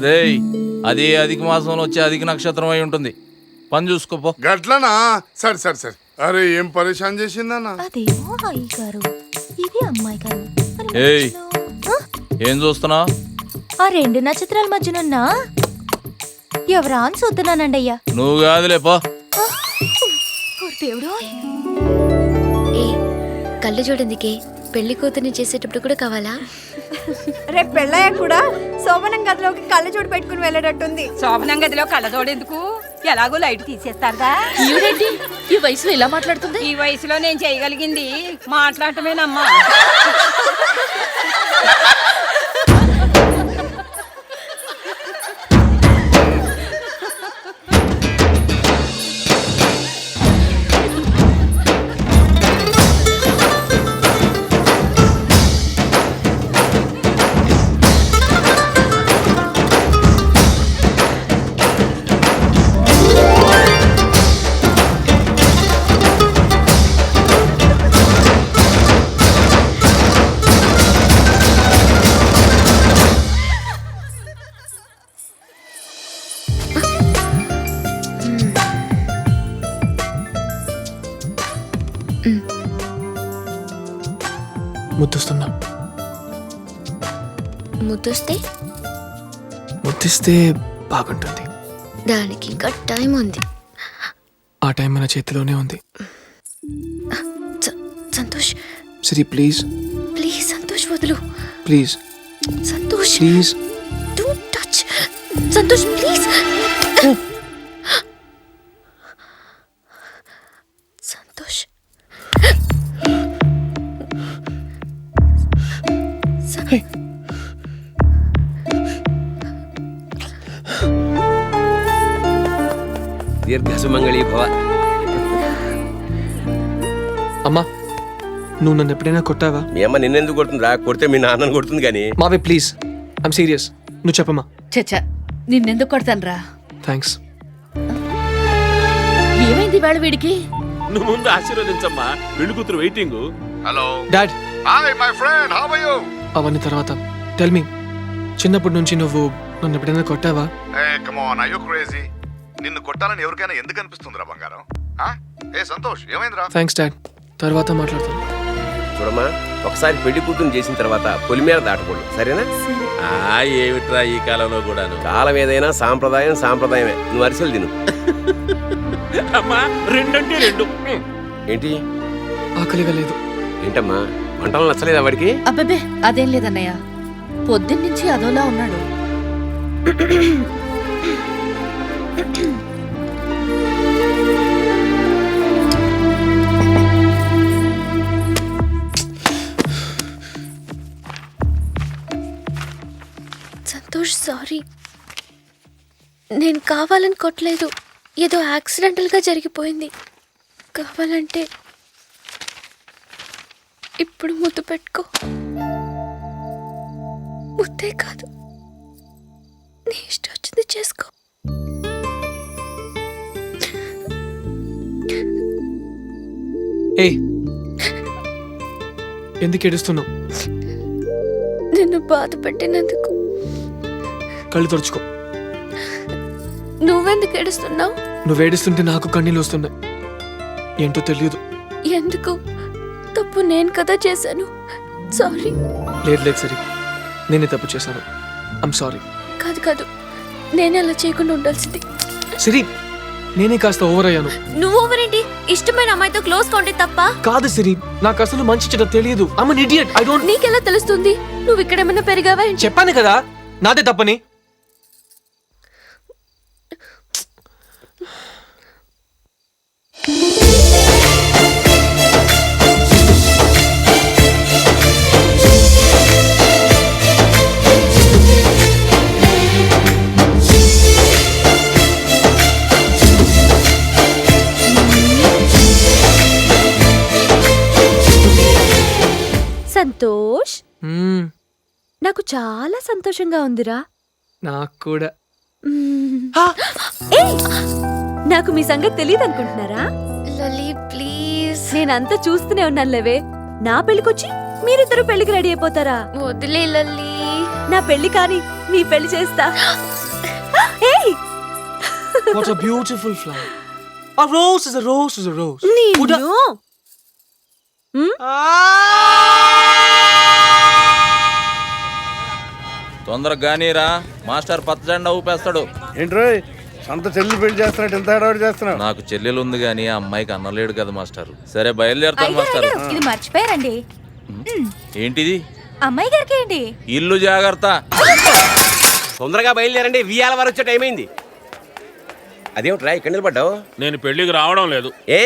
రేయ్, అది అధిక మాసంలో వచ్చే అధిక నక్షత్రం అయి ఉంటుంది. పని చూసుకోపో. గట్లనా? సరే సరే సరే. అరే ఏం పరేషాన్ చేసిందన్నా? అదేమో అయ్య గారు, ఇది అమ్మాయి గారు. మరి ఏయ్. మధ్యలో, ఏం చూస్తున్నావు? ఆ రెండు నక్షత్రాల మధ్యనున్న ఎవరా అని చూస్తున్నానండి అయ్యా. నువ్వు కాదులేపో. దేవుడు, ఏ కళ్ళు చూడండికే, పెళ్లి కూతుర్ని చేసేటప్పుడు కూడా కావాలా? రేపు పెళ్ళయ్యా కూడా శోభనం గదిలోకి కళ్ళజోడు పెట్టుకుని వెళ్ళేటట్టుంది. శోభనం గదిలో కళ్ళజోడెందుకు? ఎలాగో లైట్ తీసేస్తారుగా. ఈవిడేంటి ఈ వయసులో ఇలా మాట్లాడుతుంది? ఈ వయసులో నేను చేయగలిగింది మాట్లాడటమేనమ్మా. ముద్దుస్తున్నా. ముద్దిస్తే బాగుంటుంది. దానికి ఇంకా టైం ఉంది. ఆ టైం మన చేతిలోనే ఉంది. సంతోష్ సిరి ప్లీజ్ ప్లీజ్, సంతోష్ వదులు. Please Santosh please. Don't touch. Santosh please. Santosh దీర్ఘసుమంగళీ భవ. అమ్మా, నువ్వు నన్ను ఎప్పుడైనా కొట్టావా? మీ అమ్మ నిన్నెందుకు కొడుతుందిరా? కొడితే మీ నాన్నని కొడుతుంది కానీ. మావే ప్లీజ్, ఐమ్ సీరియస్. నువ్వు చెప్పమ్మా. చచ్చా, నిన్నెందుకు కొడతానురా? థ్యాంక్స్. ఏమైంది వేళ వీడికి? నువ్వు ముందు ఆశీర్వదించమ్మా, పెళ్లి కూతురు waiting. Hello dad. Hi my friend, how are you? అవన్నీ తర్వాత. టెల్ మీ, చిన్నప్పటి నుంచి నువ్వు నన్ను ఎప్పుడైనా కొట్టావా? ఏ come on, are you crazy? నిన్ను కొట్టాలని ఎవరికైనా ఎందుకు అనిపిస్తుందిరా బంగారం? ఏ సంతోష్, ఏమైందిరా? థ్యాంక్స్ డాడ్, తర్వాత మాట్లాడతాను. చూడమ్మా, ఒకసారి పెళ్లి కూతురు చేసిన తర్వాత పొలిమేర దాటకూడదు, సరేనా? ఏమిట్రా ఈ కాలంలో కూడాను? కాలం ఏదైనా సాంప్రదాయం సాంప్రదాయమే. నువ్వు అరిసెలు తిను. అమ్మా, రెండంటే రెండు. ఏంటి ఆకలిగా లేదు. ఏంటమ్మా, వంటలు నచ్చలేదా వాడికి? అబ్బబ్బే, అదేం లేదన్నయ్య, పొద్దున్నుంచి అదోలా ఉన్నాడు. సంతోష్ సారీ, నేను కావాలని కొట్టలేదు. ఏదో యాక్సిడెంటల్గా జరిగిపోయింది. కావాలంటే ఇప్పుడు ముద్దు పెట్టుకో. ముద్దే కాదు, నీ ఇష్టం వచ్చింది చేసుకో. ఏయ్, ఎందుకు ఏడుస్తున్నావు? నిన్ను బాధ పెట్టినందుకు. కళ్ళు తుడుచుకో. నువ్వెందుకు ఏడుస్తున్నావు? నువ్వు ఏడుస్తుంటే నాకు కన్నీళ్ళు వస్తున్నాయి. ఏంటో తెలియదు. ఎందుకు? తప్పు నేను కదా చేశాను. సారీ. లేదు లేదు సరే, నేనే తప్పు చేశాను. I'm sorry. కాదు కాదు, నేనే అలా చేయకుండా ఉండాల్సింది. సిరి, నేనే కాస్త ఓవర్ అయ్యాను. నువ్వు ఓవరేంటి? ఇష్టమైన అమ్మాయితో క్లోజ్ గా ఉంటే తప్ప? కాదు సిరి, నాకు అసలు మంచి చెడ్డ తెలియదు. I'm an idiot. I don't. నీకెలా తెలుస్తుంది? నువ్వు ఇక్కడేమన్నా పెరిగావా? చెప్పాను కదా నాదే తప్పని. సంతోష్, నాకు చాలా సంతోషంగా ఉందిరా. నాకు కూడా. నాకు మీ సంగతి తెలియదు అనుకుంటున్నారా? లలి ప్లీజ్. నేనంతా చూస్తూనే ఉన్నాను లేవే. నా పెళ్ళికొచ్చి మీరిద్దరూ పెళ్లికి రెడీ అయిపోతారా? వదిలే లలి. నా పెళ్లి కాని మీ పెళ్లి చేస్తా. ఏయ్ What a beautiful flower. A rose is a rose is a rose. నిన్ను తొందరగా గానీరా, మాస్టర్ పచ్చజెండా ఊపేస్తాడు. ఏంట్రోయ్ సొంత చెల్లి పెళ్లి చేస్తున్నట్టు ఎంత హడావుడి చేస్తున్నావు? నాకు చెల్లెలు ఉంది గానీ ఆ అమ్మాయికి అన్నలేడు కదా మాస్టర్. సరే బయలుదేరుతాను మాస్టర్. ఇది మర్చిపోయారండి. ఏంటిది? అమ్మాయి గారికి ఏంటి? ఇల్లు జాగ్రత్త. తొందరగా బయలుదేరండి, వియాల వారు వచ్చే టైం అయింది. అదేమిట్రా ఇక్కడ నిలబడ్డావు? నేను పెళ్లికి రావడం లేదు. ఏ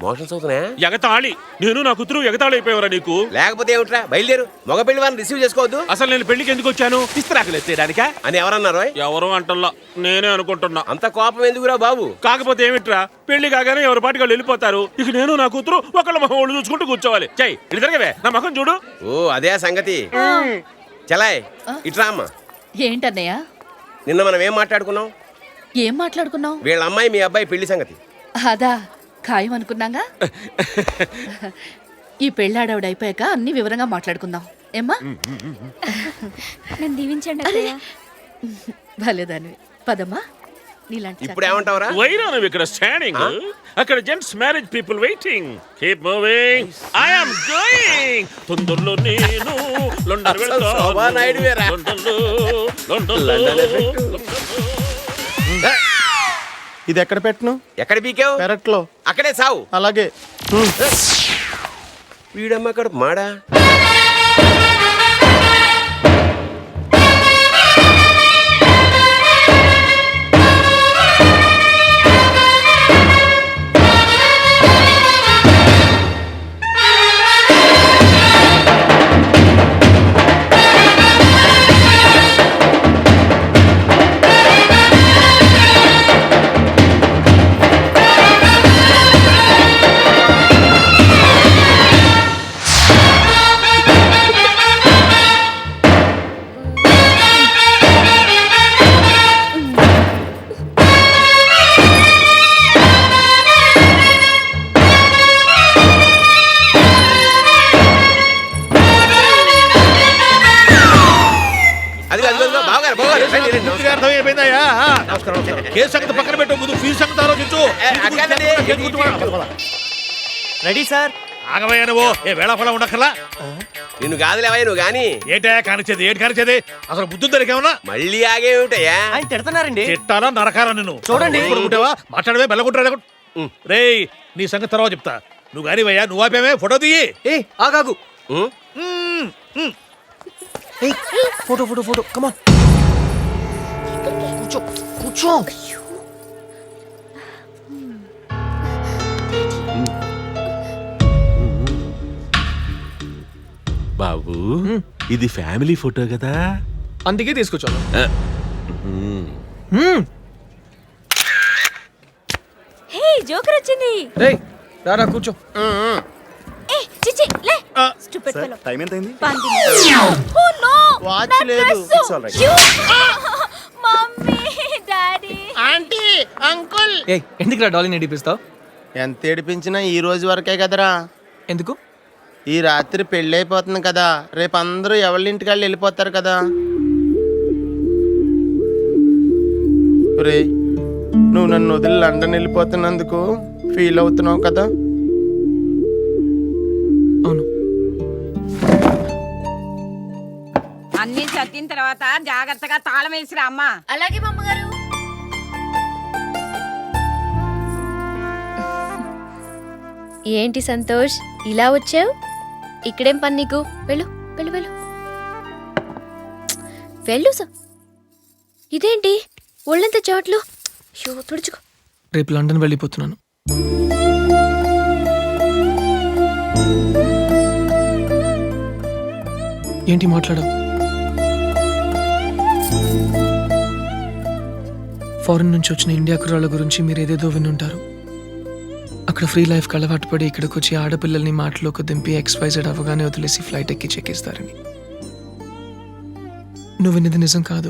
మోషన్స్ అవుతున్నాయా? ఎగతాళి, నేను నా కూతురు ఎగతాళి అయిపోయావరా నీకు? లేకపోతే ఏమిట్రా, బయలుదేరు. మగ పెళ్లి వారిని రిసీవ్ చేసుకోవద్దు అసలు నేను పెళ్లికి ఎందుకు వచ్చాను? ఇస్తరాకులు ఎత్తేయడానికా అని ఎవరన్నారు? ఎవరో అంటల్లా, నేనే అనుకుంటున్నా. అంత కోపం ఎందుకురా బాబు? కాకపోతే ఏమిట్రా, పెళ్లి కాగానే ఎవరి పాటికి వాళ్ళు వెళ్ళిపోతారు. ఇక నేను నా కూతురు ఒకళ్ళ మొహం వాళ్ళు చూసుకుంటూ కూర్చోవాలి. చెయ్ ఇటు తిరగవే, నా మొహం చూడు. ఓ అదే సంగతి. చలాయ్ ఇట్రా అమ్మ. ఏంటన్నయ్య? నిన్న మనం ఏం మాట్లాడుకున్నాం? ఏం మాట్లాడుకున్నావు? వీళ్ళ అమ్మాయి మీ అబ్బాయి పెళ్లి సంగతి. అదా ఖాయం అనుకున్నాగా. ఈ పెళ్ళాడవిడ అయిపోయాక అన్ని వివరంగా మాట్లాడుకుందాం ఏమ్మా? నన్ను దీవించండి అత్తయ్య. భలేదాన్ని. పదమ్మా. నీలాంటి ఇప్పుడు ఏమంటావురా? వైరా నువ్వు ఇక్కడ స్టాండింగ్, అక్కడ gents marriage people waiting. Keep moving, I am going. తొందరలో నేను లండన్ వెళ్తాను. శోభానాయుడు వేరా? ఇది ఎక్కడ పెట్టను? ఎక్కడ పీకావు? పెరట్లో. అక్కడే సావు. అలాగే. వీడమ్మ అక్కడ మాడా. పక్కన పెట్టు, ముందు ఫీజు సంగతి ఆలోచించు. Ready sir. ఆగవయ్యా నువ్వు, ఏ వేళాఫలం ఉండక్కర్లా. నిన్ను కాదులేవయ్య నువ్వు గాని. ఏంటా కానిచ్చేది? ఏంటి కానిచ్చేది? అసలు బుద్ధి దొరికేమన్నా? మళ్ళీ ఆగేమిటయ్యా? ఆయన తిడతారండి. తిట్టాలా నరకాలా నిన్ను? చూడండి. కొడుకుంటావా? మాట్లాడవే బెల్లకుంటారా? రేయ్ నీ సంగతి తర్వాత చెప్తా. నువ్వు కానివయ్యా, నువ్వు ఆపేమే, ఫోటో దిగి. ఏ ఆగాగు. ఫోటో ఫోటో ఫోటో కమాన్. కూర్చో కూర్చో. బాబు ఇది ఫ్యామిలీ ఫోటో కదా, అందుకే తీసుకొచ్చాను. హే జోకర్ వచ్చింది. రేయ్ రారా కూర్చో. ఏ చిచి లే. Stupid fellow. టైం ఎంత అయింది? Oh no. వాచ్ లేదు. It's all right. Mummy daddy aunty uncle. ఏయ్ ఎందుకురా డాలీని ఏడిపిస్తావు? ఎంత ఏడిపించినా ఈ రోజు వరకే కదరా. ఎందుకు? ఈ రాత్రి పెళ్ళి అయిపోతుంది కదా, రేపు అందరూ ఎవరి ఇంటికి వెళ్ళి వెళ్ళిపోతారు కదా. రే నువ్వు నన్ను వదిలి లండన్ వెళ్ళిపోతున్నందుకు ఫీల్ అవుతున్నావు కదా. అవును. అన్ని చదివిన తర్వాత జాగ్రత్తగా తాళం వేసిరా అమ్మా. అలాగే బామ్మగారు. ఏంటి సంతోష్ ఇలా వచ్చావు? ఇక్కడేం పని నీకు? వెళ్ళు వెళ్ళు వెళ్ళు వెళ్ళు. ఇదేంటి ఒళ్ళంత చెవట్లు? తుడుచుకో. రేపు లండన్ వెళ్ళిపోతున్నాను. ఏంటి మాట్లాడవు? ఫారెన్ నుంచి వచ్చిన ఇండియా కుర్రాళ్ళ గురించి మీరు ఏదేదో వినుంటారు. అక్కడ ఫ్రీ లైఫ్కి అలవాటు పడి ఇక్కడికి వచ్చి ఆడపిల్లల్ని మాటలోకి దింపి XYZ అవగానే వదిలేసి ఫ్లైట్ ఎక్కి చెక్కిస్తారని. నువ్వు విన్నది నిజం కాదు.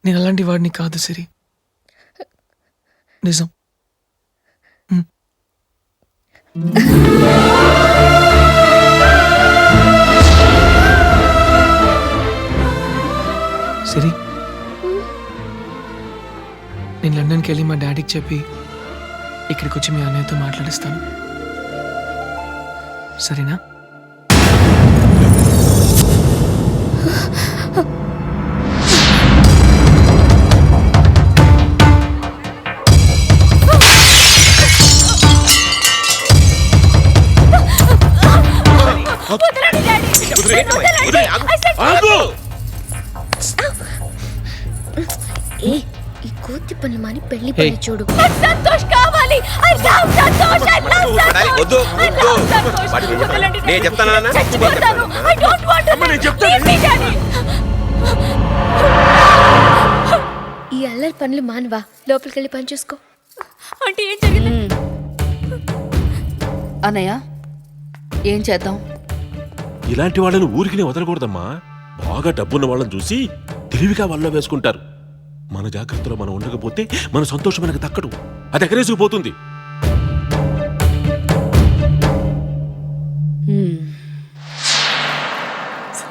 నేను అలాంటి వాడిని కాదు సిరి. నిజం. సిరి, నేను లండన్కి వెళ్ళి మా డాడీకి చెప్పి ఇక్కడికి వచ్చి మీ అన్నయ్యతో మాట్లాడిస్తాను, సరేనా? ఆగు! ఏ ఈ కోతి పనులు మాని పెళ్లి పని చూడు. సంతోష్ కావాలి. I love Santosh. I love Santosh. వద్దు వద్దు వాడికి ఏం చెప్పాలి? నేను చెప్తానా? చచ్చిపోతాను. I don't want to. అమ్మ, నేను చెప్తాను. Leave me, Daddy. ఈ అల్లరి పనులు మానవా, లోపలికి వెళ్ళి పని చూసుకో. అంటే ఏం జరిగింది? అన్నయ్య ఏం చేద్దాం? ఇలాంటి వాళ్ళని ఊరికినే వదలకూడదమ్మా. బాగా డబ్బున్న వాళ్ళని చూసి తెలివిగా వల్ల వేసుకుంటారు. మన జాగ్రత్తలో మనం ఉండకపోతే మన సంతోషం మనకు దక్కడు, అది ఎగరేసుకుపోతుంది.